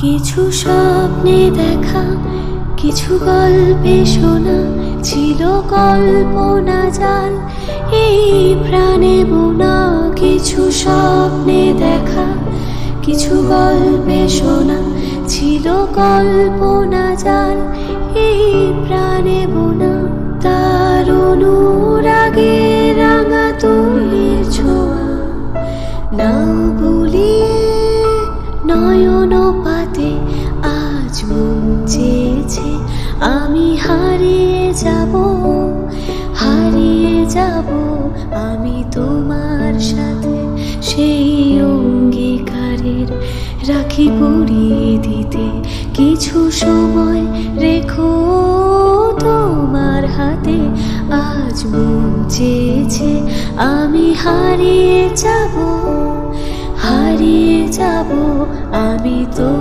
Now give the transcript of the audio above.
কিছু স্বপ্নে দেখা, কিছু গল্পে শোনা, ছিল কল্পনা জাল এই প্রাণে বোনা। কিছু স্বপ্নে দেখা, কিছু গল্পে শোনা, ছিল কল্পনা জাল এই প্রাণে বোনা। তার অনুরাগে রাঙা তুলির ছোঁয়া নাও বলিয়ে নয়ন পাতে আজ মন চেয়েছে আমি হারিয়ে যাব, হারিয়ে যাব আমি তোমার সাথে। সেই অঙ্গীকারের রাখি পরিয়ে দিতে কিছু সময় রেখো তোমার হাতে। আজ মন চেয়েছে আমি হারিয়ে যাব, হারিয়ে যাব আমি তো।